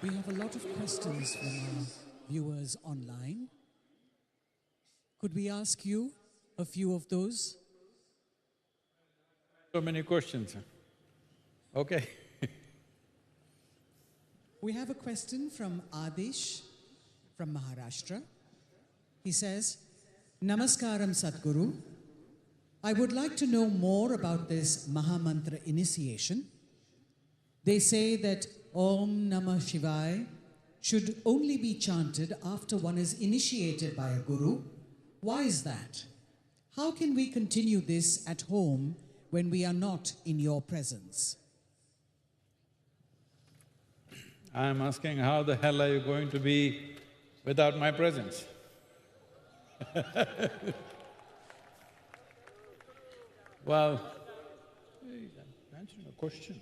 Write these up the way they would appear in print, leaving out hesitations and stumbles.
We have a lot of questions from our viewers online. Could we ask you a few of those? So many questions. Okay. We have a question from Adish from Maharashtra. He says, Namaskaram Sadhguru. I would like to know more about this Mahamantra initiation. They say that Om Namah Shivaya should only be chanted after one is initiated by a guru. Why is that? How can we continue this at home when we are not in your presence? I'm asking, how the hell are you going to be without my presence? Well, hey, I'm answering a question.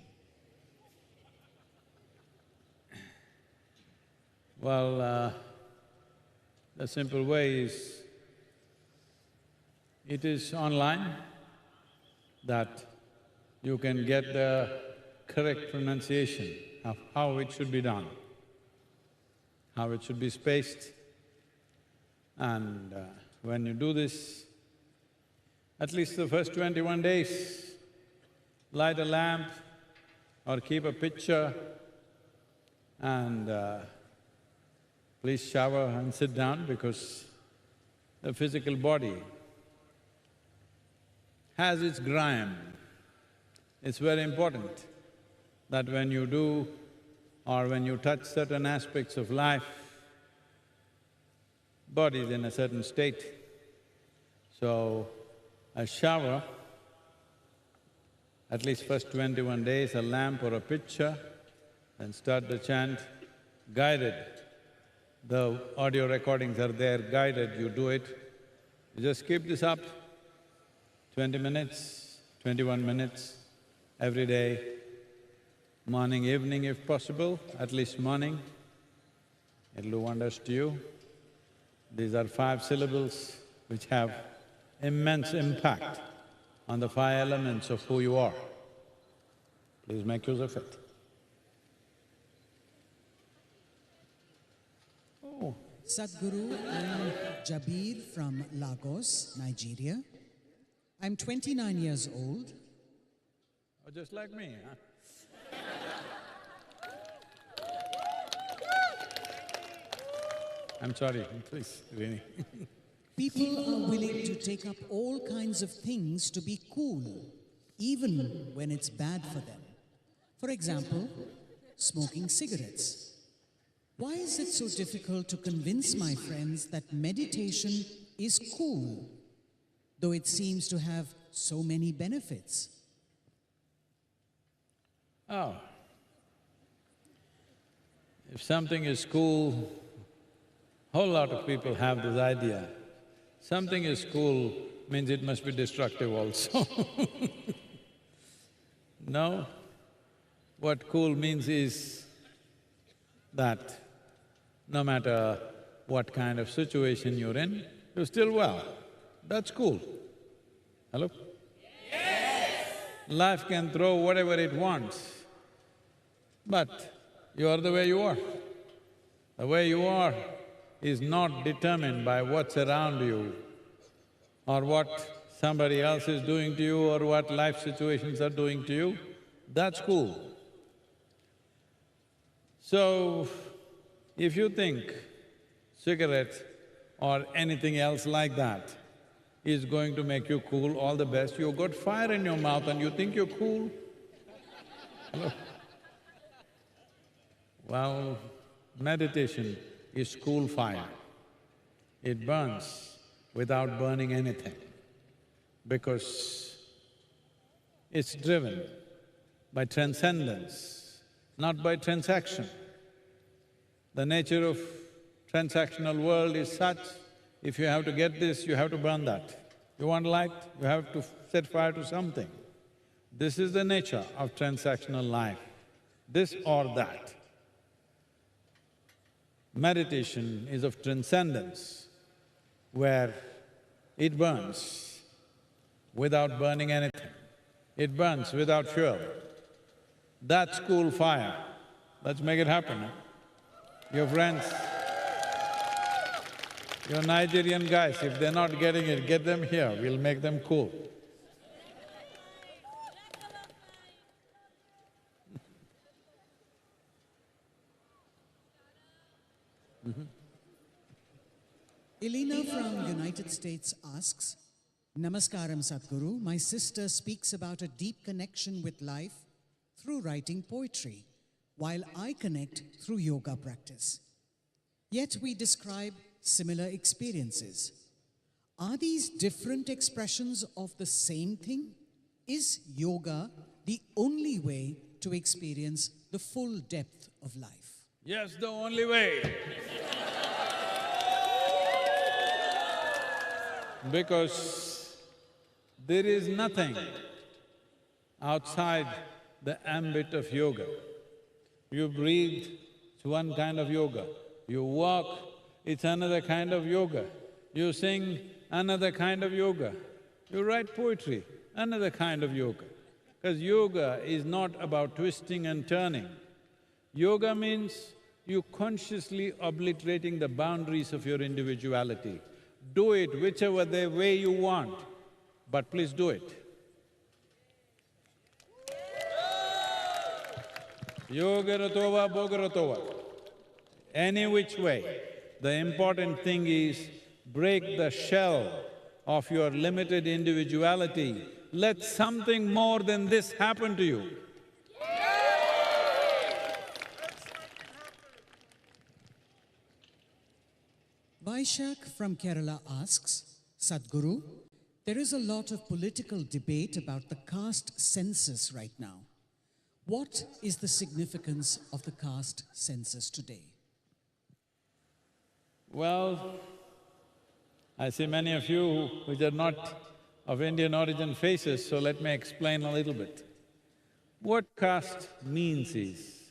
Well, the simple way is, it is online that you can get the correct pronunciation of how it should be done, how it should be spaced. And when you do this, at least the first 21 days, light a lamp or keep a picture and please shower and sit down, because the physical body has its grime. It's very important that when you do or when you touch certain aspects of life, body is in a certain state. So, a shower, at least first 21 days, a lamp or a picture, then start the chant, guided. The audio recordings are there, guided, you do it. You just keep this up, 20 minutes, 21 minutes, every day, morning, evening if possible, at least morning. It'll do wonders to you. These are 5 syllables which have immense impact on the 5 elements of who you are. Please make use of it. Oh. Sadhguru, I'm Jabir from Lagos, Nigeria. I'm 29 years old. Oh, just like me, huh? I'm sorry, please, really. People are willing to take up all kinds of things to be cool, even when it's bad for them. For example, smoking cigarettes. Why is it so difficult to convince my friends that meditation is cool, though it seems to have so many benefits? Oh. If something is cool, whole lot of people have this idea. Something is cool means it must be destructive also. No, what cool means is that no matter what kind of situation you're in, you're still well. That's cool. Hello? Yes! Life can throw whatever it wants, but you are the way you are. The way you are is not determined by what's around you or what somebody else is doing to you or what life situations are doing to you. That's cool. So, if you think cigarette or anything else like that is going to make you cool, all the best. You've got fire in your mouth and you think you're cool. Hello? Well, meditation is cool fire. It burns without burning anything, because it's driven by transcendence, not by transaction. The nature of transactional world is such, if you have to get this, you have to burn that. You want light, you have to set fire to something. This is the nature of transactional life, this or that. Meditation is of transcendence, where it burns without burning anything. It burns without fuel. That's cool fire. Let's make it happen, huh? Your friends, your Nigerian guys, if they're not getting it, get them here, we'll make them cool. Elena from United States asks, Namaskaram Sadhguru, my sister speaks about a deep connection with life through writing poetry, while I connect through yoga practice. Yet we describe similar experiences. Are these different expressions of the same thing? Is yoga the only way to experience the full depth of life? Yes, the only way. Because there is nothing outside the ambit of yoga. You breathe, it's one kind of yoga. You walk, it's another kind of yoga. You sing, another kind of yoga. You write poetry, another kind of yoga. Because yoga is not about twisting and turning. Yoga means you consciously obliterating the boundaries of your individuality. Do it whichever the way you want, but please do it. Yoga ratova, bhoga ratova. Any which way. The important thing is break the shell of your limited individuality. Let something more than this happen to you. Vaishak from Kerala asks, Sadhguru, there is a lot of political debate about the caste census right now. What is the significance of the caste census today? Well, I see many of you which are not of Indian origin faces, so let me explain a little bit. What caste means is,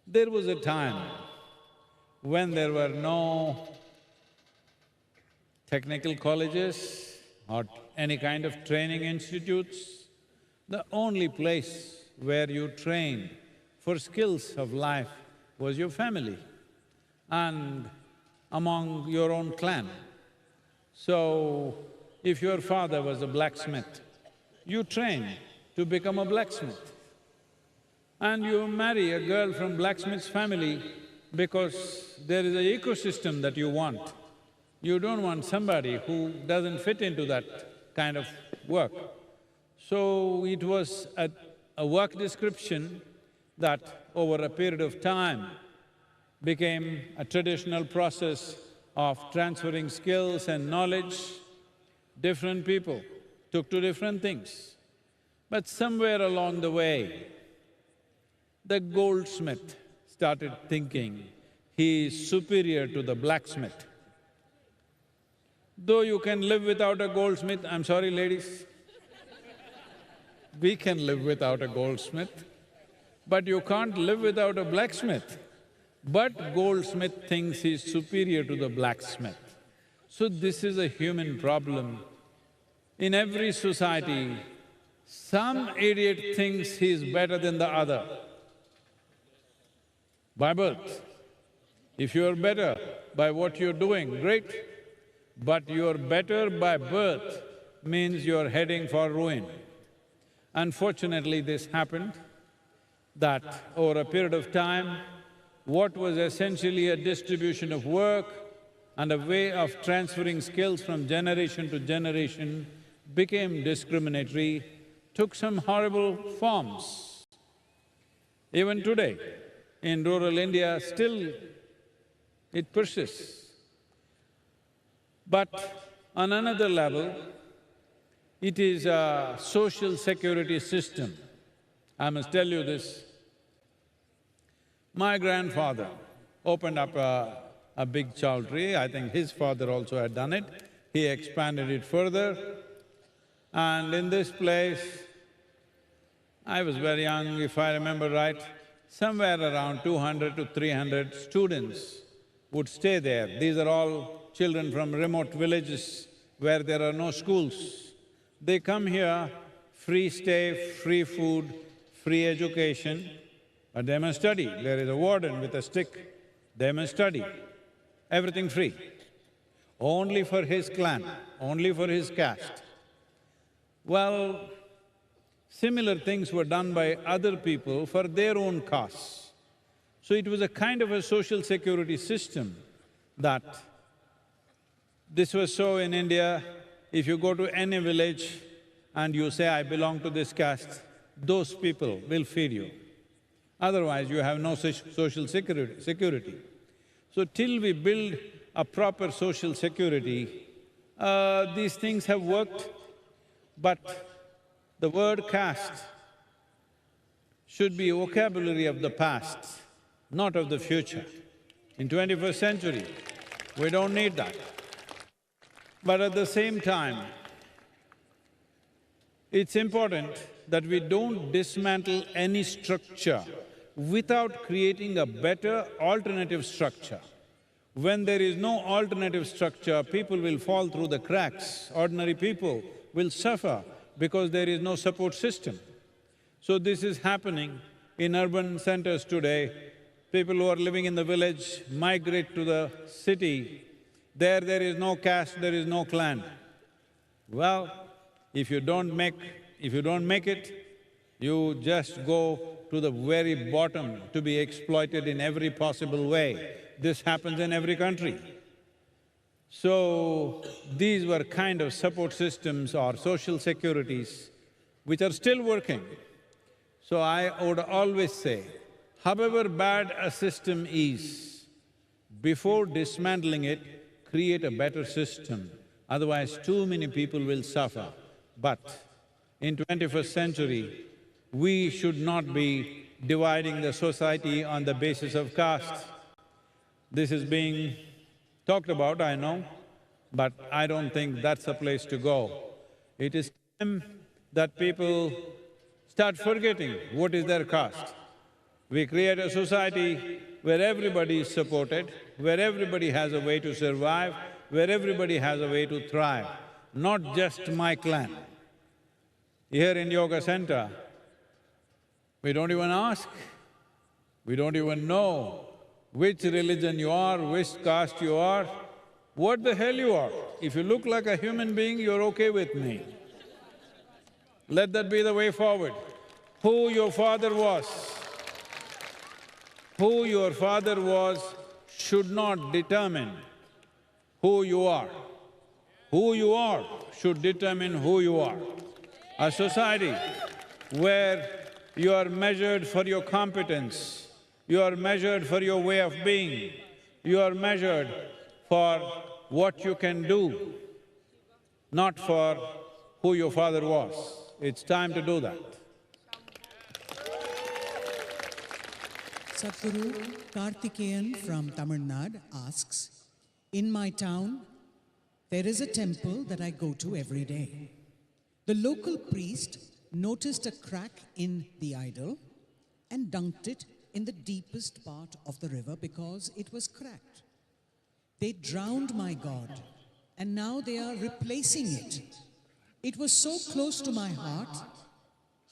there was a time when there were no technical colleges or any kind of training institutes. The only place where you trained for skills of life was your family and among your own clan. So, if your father was a blacksmith, you trained to become a blacksmith. And you marry a girl from blacksmith's family because there is an ecosystem that you want. You don't want somebody who doesn't fit into that kind of work. So it was a work description that over a period of time became a traditional process of transferring skills and knowledge. Different people took to different things. But somewhere along the way, the goldsmith started thinking he is superior to the blacksmith. Though you can live without a goldsmith, I'm sorry ladies, we can live without a goldsmith, but you can't live without a blacksmith. But goldsmith thinks he's superior to the blacksmith. So this is a human problem. In every society, some idiot thinks he's better than the other by birth. If you're better by what you're doing, great. But you're better by birth means you're heading for ruin. Unfortunately, this happened that over a period of time, what was essentially a distribution of work and a way of transferring skills from generation to generation became discriminatory, took some horrible forms. Even today, in rural India, still it persists. But on another level, it is a social security system. I must tell you this. My grandfather opened up a big chowdhury, I think his father also had done it. He expanded it further, and in this place, I was very young, if I remember right, somewhere around 200 to 300 students would stay there. These are all children from remote villages where there are no schools. They come here, free stay, free food, free education, but they must study. There is a warden with a stick, they must study. Everything free. Only for his clan, only for his caste. Well, similar things were done by other people for their own castes. So it was a kind of a social security system that this was so in India. If you go to any village and you say, I belong to this caste, those people will feed you. Otherwise, you have no social security. So till we build a proper social security, these things have worked, but the word caste should be a vocabulary of the past, not of the future. In 21st century, we don't need that. But at the same time, it's important that we don't dismantle any structure without creating a better alternative structure. When there is no alternative structure, people will fall through the cracks. Ordinary people will suffer because there is no support system. So this is happening in urban centers today. People who are living in the village migrate to the city. There is no caste, there is no clan. Well, if you don't make it, you just go to the very bottom to be exploited in every possible way. This happens in every country. So, these were kind of support systems or social securities which are still working. So I would always say, however bad a system is, before dismantling it, create a better system, otherwise too many people will suffer. But in 21st century, we should not be dividing the society on the basis of caste. This is being talked about, I know, but I don't think that's a place to go. It is time that people start forgetting what is their caste. We create a society where everybody is supported, where everybody has a way to survive, where everybody has a way to thrive, not just my clan. Here in Yoga Center, we don't even ask, we don't even know which religion you are, which caste you are, what the hell you are. If you look like a human being, you're okay with me. Let that be the way forward. Who your father was should not determine who you are. Who you are should determine who you are. A society where you are measured for your competence, you are measured for your way of being, you are measured for what you can do, not for who your father was. It's time to do that. Sadhguru Karthikeyan from Tamil Nadu asks, in my town, there is a temple that I go to every day. The local priest noticed a crack in the idol and dunked it in the deepest part of the river because it was cracked. They drowned my god, and now they are replacing it. It was so close to my heart.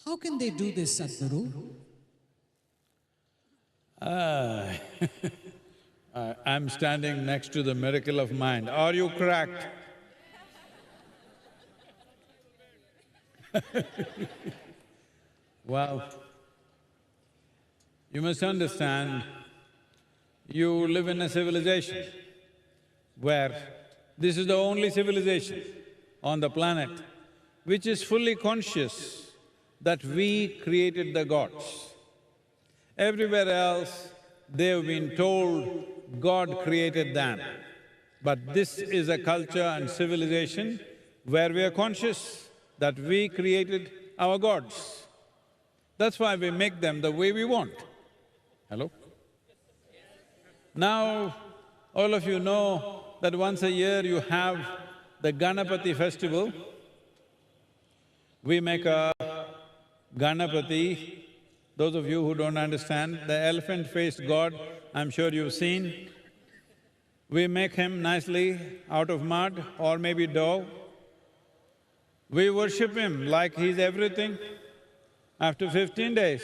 How can they do this, Sadhguru? I'm standing next to the miracle of mind. Are you cracked? Well, you must understand, you live in a civilization where this is the only civilization on the planet which is fully conscious that we created the gods. Everywhere else, they've been told God created them. But this is a culture and civilization where we are conscious that we created our gods. That's why we make them the way we want. Hello? Now, all of you know that once a year you have the Ganapati festival. We make a Ganapati. Those of you who don't understand, the elephant-faced god, I'm sure you've seen. We make him nicely out of mud or maybe dough. We worship him like he's everything. After 15 days,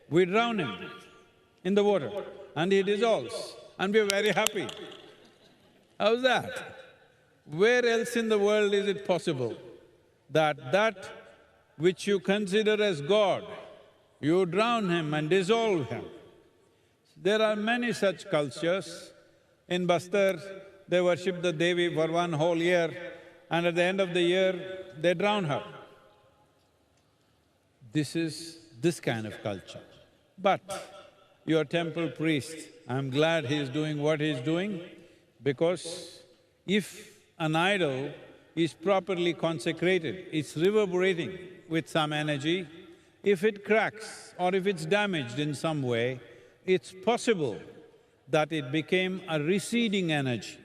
we drown him. in the water and he dissolves and we're very happy. How's that? Where else in the world is it possible that which you consider as God, you drown him and dissolve him? There are many such cultures. In Bastar, they worship the Devi for one whole year and at the end of the year, they drown her. This is this kind of culture. But your temple priest, I'm glad he's doing what he's doing, because if an idol is properly consecrated, it's reverberating with some energy. If it cracks or if it's damaged in some way, it's possible that it became a receding energy.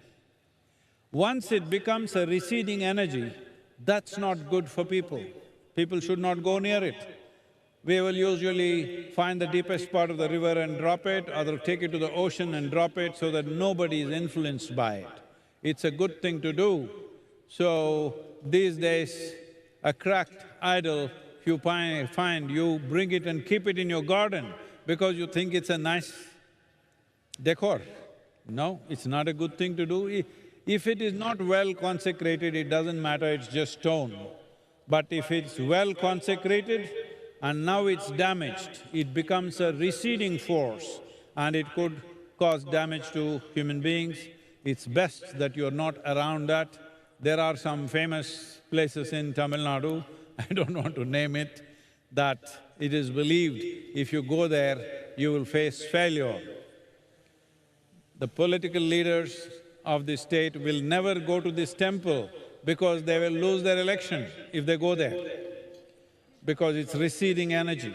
Once it becomes a receding energy, that's not good for people. People should not go near it. We will usually find the deepest part of the river and drop it, or take it to the ocean and drop it so that nobody is influenced by it. It's a good thing to do. So, these days, a cracked idol, if you find, you bring it and keep it in your garden because you think it's a nice decor. No, it's not a good thing to do. If it is not well consecrated, it doesn't matter, it's just stone. But if it's well consecrated and now it's damaged, it becomes a receding force and it could cause damage to human beings. It's best that you're not around that. There are some famous places in Tamil Nadu, I don't want to name it, that it is believed if you go there, you will face failure. The political leaders of the state will never go to this temple because they will lose their election if they go there, because it's receding energy.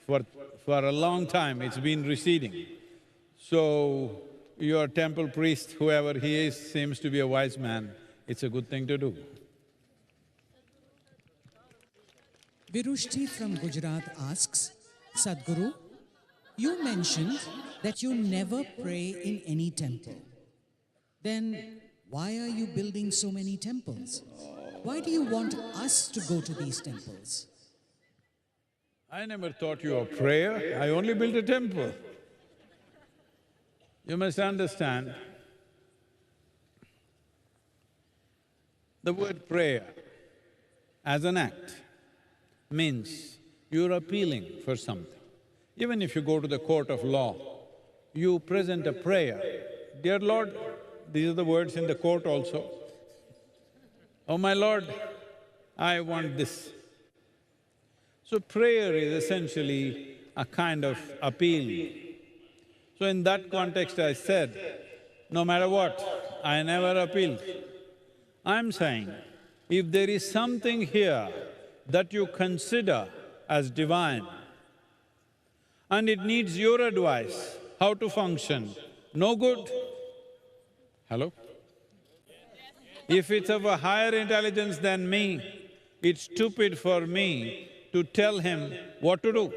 For a long time, it's been receding. So, your temple priest, whoever he is, seems to be a wise man. It's a good thing to do. Virushti from Gujarat asks, Sadhguru, you mentioned that you never pray in any temple. Then why are you building so many temples? Why do you want us to go to these temples? I never taught you a prayer, I only built a temple. You must understand, the word prayer as an act means you're appealing for something. Even if you go to the court of law, you present a prayer. Dear Lord, these are the words in the court also. Oh my Lord, I want this. So prayer is essentially a kind of appeal. So in that context I said, no matter what, I never appealed. I'm saying, if there is something here that you consider as divine and it needs your advice how to function, no good. Hello? If it's of a higher intelligence than me, it's stupid for me to tell him what to do.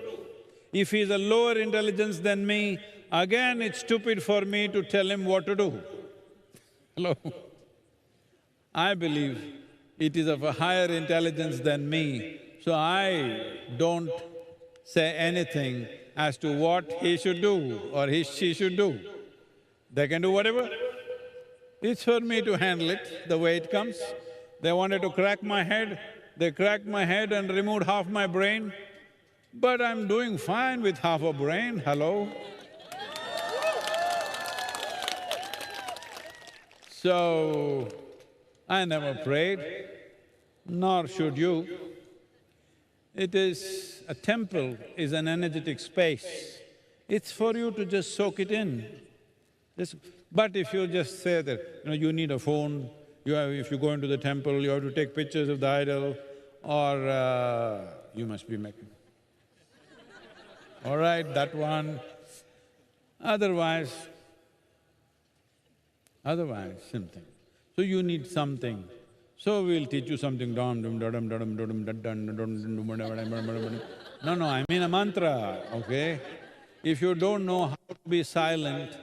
If he's a lower intelligence than me, again it's stupid for me to tell him what to do. Hello? I believe it is of a higher intelligence than me, so I don't say anything as to what he should do or she should do. They can do whatever. It's for me to handle it the way it comes. They wanted to crack my head, they cracked my head and removed half my brain, but I'm doing fine with half a brain, hello? So, I never prayed, nor should you. It is… a temple is an energetic space. It's for you to just soak it in. But if you just say that, you need a phone, if you go into the temple, you have to take pictures of the idol, or you must be making… all right, that one. Otherwise, something. So you need something. So we'll teach you something, no, I mean a mantra, okay? If you don't know how to be silent,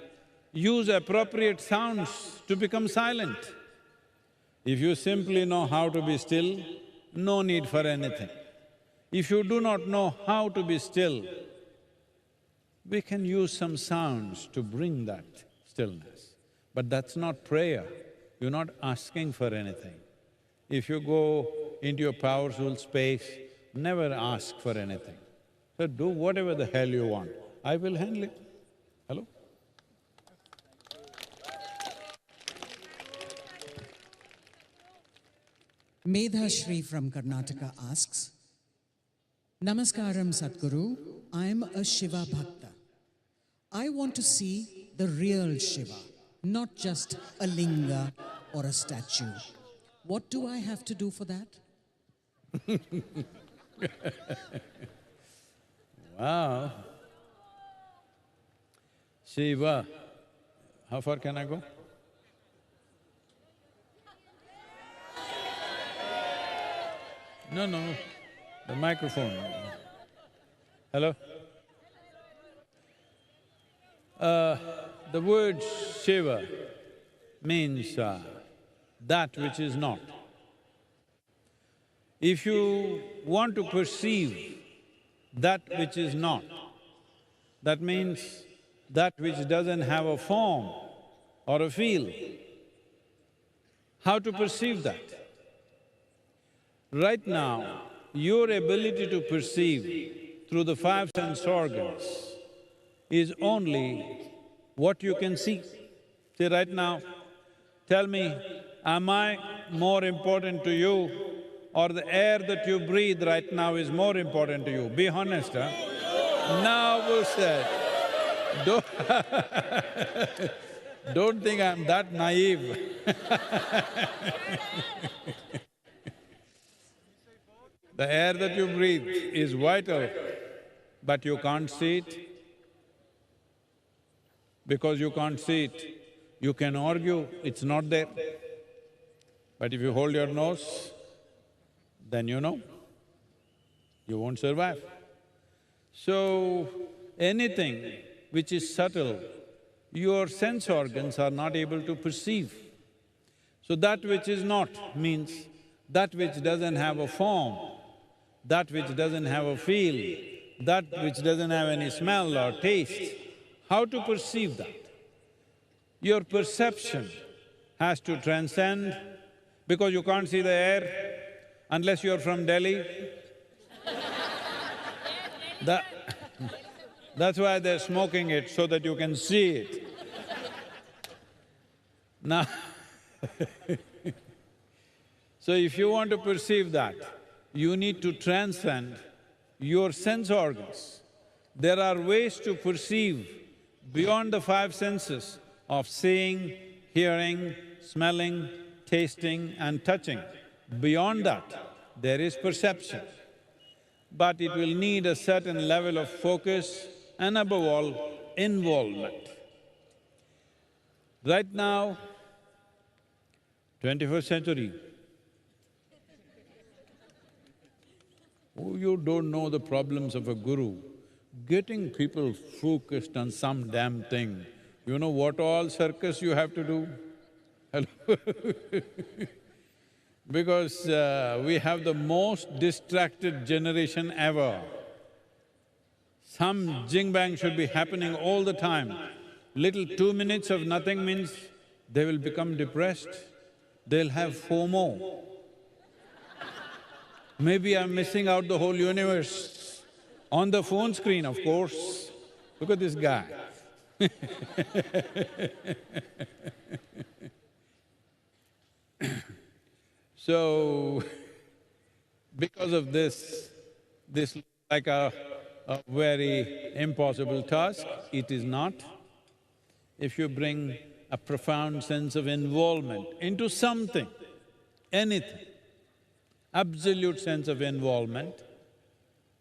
use appropriate sounds to become silent. If you simply know how to be still, no need for anything. If you do not know how to be still, We can use some sounds to bring that stillness, but that's not prayer. You're not asking for anything. If you go into your powerful space, never ask for anything. So do whatever the hell you want. I will handle it. Hello? Medha Shri from Karnataka asks, Namaskaram Sadhguru, I am a Shiva Bhakta. I want to see the real Shiva, not just a linga or a statue. What do I have to do for that? Wow. Shiva, how far can I go? No, the microphone. Hello? The word Shiva means that which is not. If you want to perceive that which is not, that means that which doesn't have a form or a feel. How to perceive that? Right now, your ability to perceive through the five sense organs is only what you can see. See, right now, tell me, am I more important to you or the air that you breathe right now is more important to you? Be honest, huh? Now who said? Don't think I'm that naive. The air that you breathe is vital, but you can't see it. Because you can't see it, you can argue it's not there. But if you hold your nose, then you know, you won't survive. So, anything which is subtle, your sense organs are not able to perceive. So that which is not means that which doesn't have a form, that which doesn't have a feel, that which doesn't have any smell or taste. How to perceive that? Your perception has to transcend, because you can't see the air unless you're from Delhi. That's why they're smoking it, so that you can see it. Now so if you want to perceive that, you need to transcend your sense organs. There are ways to perceive beyond the five senses of seeing, hearing, smelling, tasting and touching. Beyond that, there is perception. But it will need a certain level of focus and above all, involvement. Right now, 21st century, oh, you don't know the problems of a guru. Getting people focused on some damn thing, you know what all circus you have to do? Hello? Because we have the most distracted generation ever. Some jing-bang should be happening all the time. Little 2 minutes of nothing means they will become depressed, they'll have FOMO. Maybe I'm missing out the whole universe. On the phone screen, of course. Look at this guy. So, because of this looks like a very impossible task. It is not. If you bring a profound sense of involvement into something, anything, absolute sense of involvement,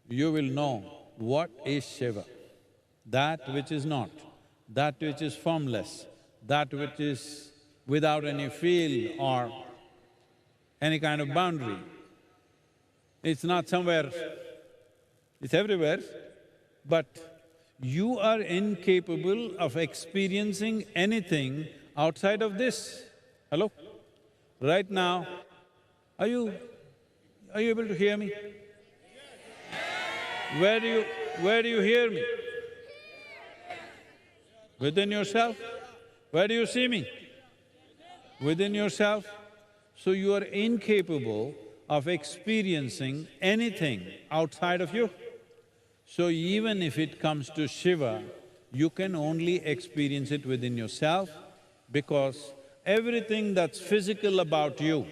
you will know what is Shiva. That which is not, that which is formless, that which is without any feel or any kind of boundary. It's not somewhere, it's everywhere, but you are incapable of experiencing anything outside of this. Hello? Right now, are you able to hear me? Where do you hear me? Within yourself? Where do you see me? Within yourself? So you are incapable of experiencing anything outside of you. So even if it comes to Shiva, you can only experience it within yourself because everything that's physical about you,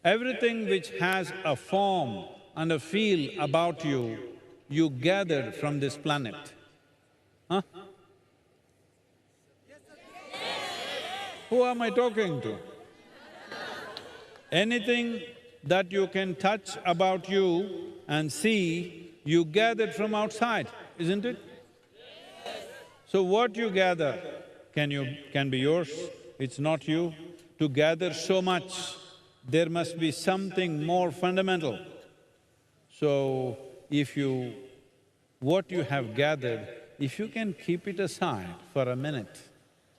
everything which has a form and a feel about you, you gathered from this planet. Huh? Who am I talking to? Anything that you can touch about you and see, you gathered from outside, isn't it? So what you gather can be yours, it's not you. To gather so much, there must be something more fundamental. So what you have gathered, if you can keep it aside for a minute,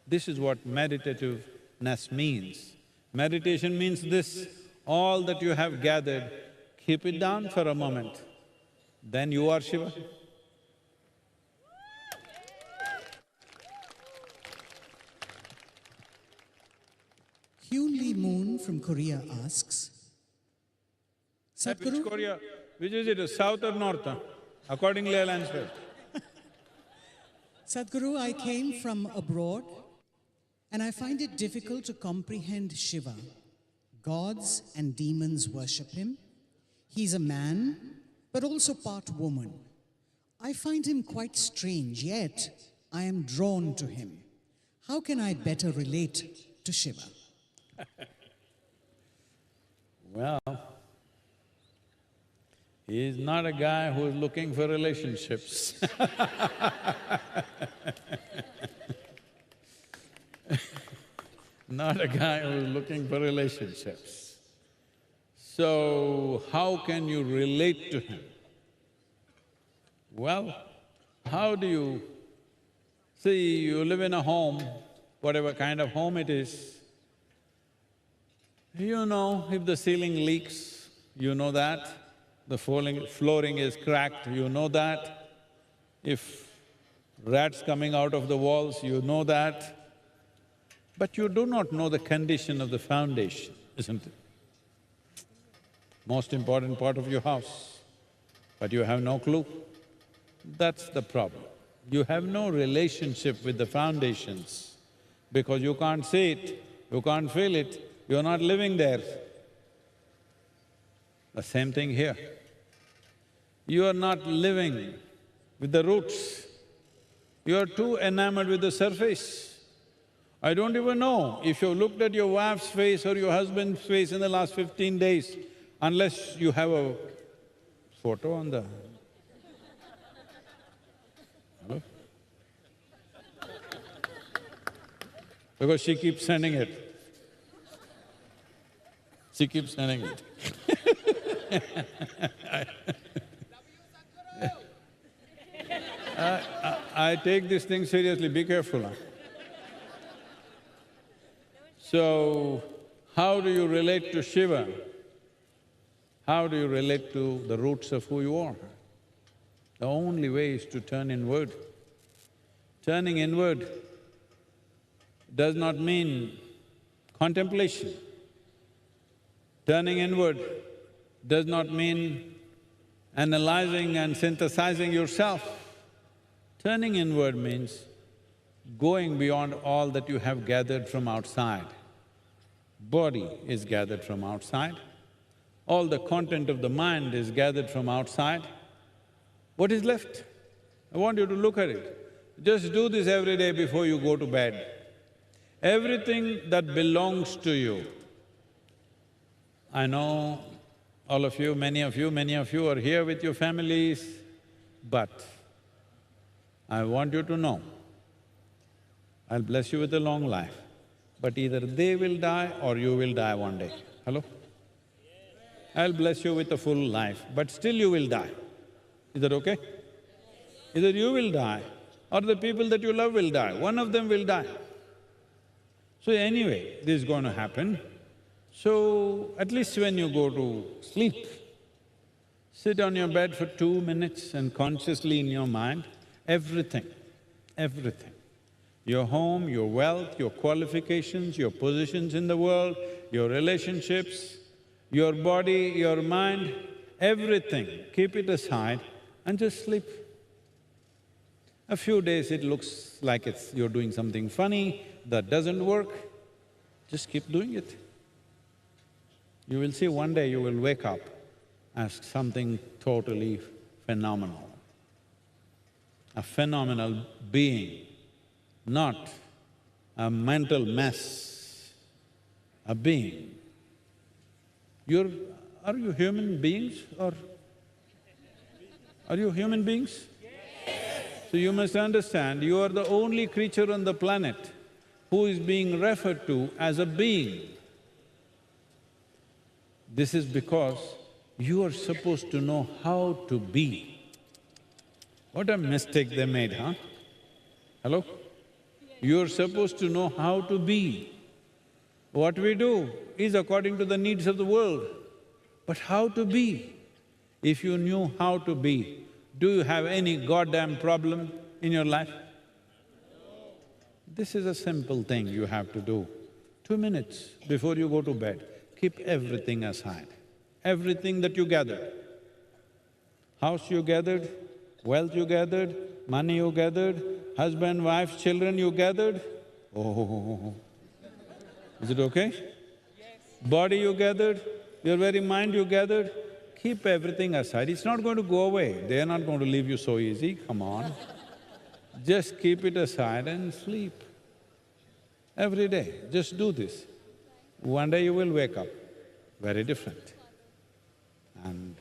this is what meditativeness means. Meditation means this, all that you have gathered, keep it down for a moment, then you are Shiva. Hyun Lee Moon from Korea asks, Which Sadhguru, Korea? Which is it, south or north? Accordingly I'll answer. Sadhguru, I came from abroad and I find it difficult to comprehend Shiva. Gods and demons worship him. He's a man, but also part woman. I find him quite strange, yet I am drawn to him. How can I better relate to Shiva? Well, he is not a guy who is looking for relationships. Not a guy who is looking for relationships. So, how can you relate to him? Well, how do you… See, you live in a home, whatever kind of home it is, you know if the ceiling leaks, you know that. The flooring is cracked, you know that. If rats coming out of the walls, you know that. But you do not know the condition of the foundation, isn't it? Most important part of your house, but you have no clue. That's the problem. You have no relationship with the foundations because you can't see it, you can't feel it, you're not living there. The same thing here. You are not living with the roots, you are too enamored with the surface. I don't even know if you looked at your wife's face or your husband's face in the last 15 days, unless you have a photo on the… Hello? Because she keeps sending it. She keeps sending it. I take this thing seriously, be careful, huh? So, how do you relate to Shiva? How do you relate to the roots of who you are? The only way is to turn inward. Turning inward does not mean contemplation. Turning inward does not mean analyzing and synthesizing yourself. Turning inward means going beyond all that you have gathered from outside. Body is gathered from outside, all the content of the mind is gathered from outside. What is left? I want you to look at it. Just do this every day before you go to bed. Everything that belongs to you, I know all of you, many of you are here with your families, but I want you to know, I'll bless you with a long life, but either they will die or you will die one day. Hello? I'll bless you with a full life, but still you will die. Is that okay? Either you will die or the people that you love will die, one of them will die. So anyway, this is going to happen. So at least when you go to sleep, sit on your bed for 2 minutes and consciously in your mind, everything, Your home, your wealth, your qualifications, your positions in the world, your relationships, your body, your mind, everything, keep it aside and just sleep. A few days it looks like you're doing something funny, that doesn't work, just keep doing it. You will see one day you will wake up as something totally phenomenal. A phenomenal being, not a mental mess, a being. Are you human beings or… Are you human beings? So you must understand, you are the only creature on the planet who is being referred to as a being. This is because you are supposed to know how to be. What a mistake they made, huh? Hello? You're supposed to know how to be. What we do is according to the needs of the world. But how to be? If you knew how to be, do you have any goddamn problem in your life? This is a simple thing you have to do. 2 minutes before you go to bed, keep everything aside, everything that you gathered. House you gathered, wealth you gathered, money you gathered, husband, wife, children you gathered. Oh, is it okay? Yes. Body you gathered, your very mind you gathered, keep everything aside. It's not going to go away, they're not going to leave you so easy, come on. Just keep it aside and sleep. Every day, just do this. One day you will wake up very different. And…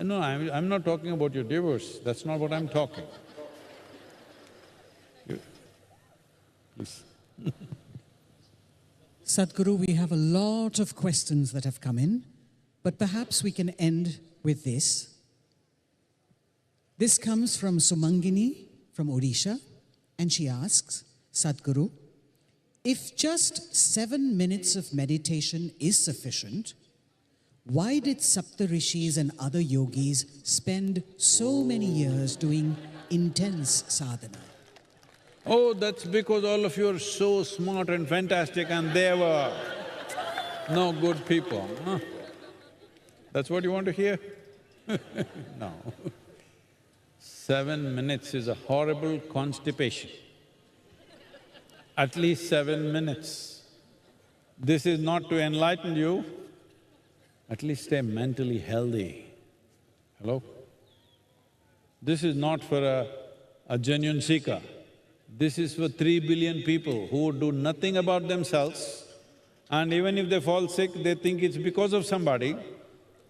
no, I'm not talking about your divorce, that's not what I'm talking. Please. Sadhguru, we have a lot of questions that have come in, but perhaps we can end with this. This comes from Sumangini from Odisha, and she asks, Sadhguru, if just 7 minutes of meditation is sufficient, why did Saptarishis and other yogis spend so many years doing intense sadhana? Oh, that's because all of you are so smart and fantastic and they were no good people, huh? That's what you want to hear? No. 7 minutes is a horrible constipation. At least 7 minutes. This is not to enlighten you, at least stay mentally healthy. Hello? This is not for a genuine seeker. This is for 3 billion people who do nothing about themselves, and even if they fall sick, they think it's because of somebody.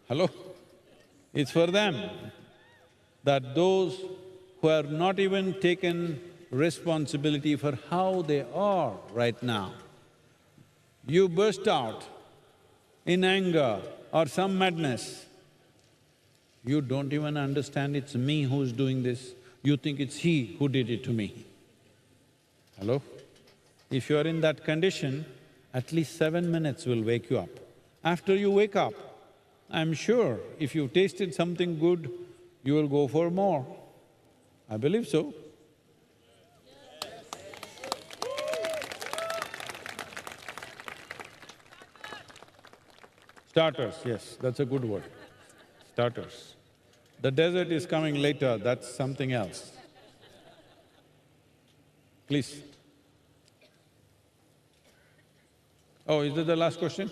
Hello? It's for them. That those who have not even taken responsibility for how they are right now, you burst out in anger or some madness, you don't even understand it's me who's doing this, you think it's he who did it to me. Hello? If you're in that condition, at least 7 minutes will wake you up. After you wake up, I'm sure if you tasted something good, you will go for more. I believe so. Starters, yes, that's a good word. Starters. The dessert is coming later, that's something else. Please. Oh, is that the last question?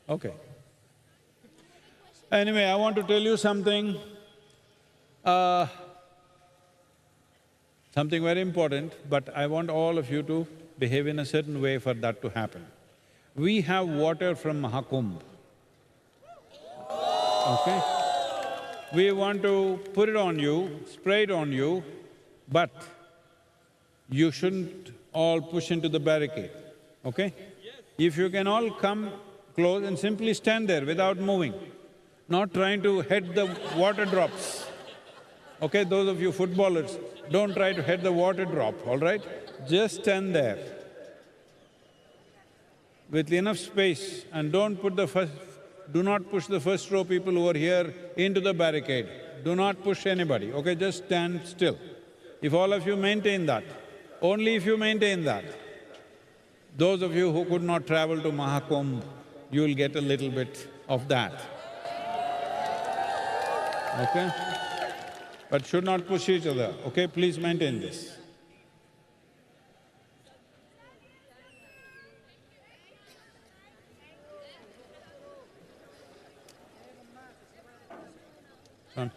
Okay. Anyway, I want to tell you something, something very important, but I want all of you to behave in a certain way for that to happen. We have water from Mahakumbh, okay? We want to put it on you, spray it on you, but you shouldn't all push into the barricade, okay? If you can all come close and simply stand there without moving, not trying to head the water drops, okay? Those of you footballers, don't try to head the water drop, all right? Just stand there with enough space and do not push the first row people who are here into the barricade. Do not push anybody, okay? Just stand still. If all of you maintain that, Only if you maintain that. Those of you who could not travel to Mahakumbh, you will get a little bit of that. Okay? But should not push each other, okay? Please maintain this. Done.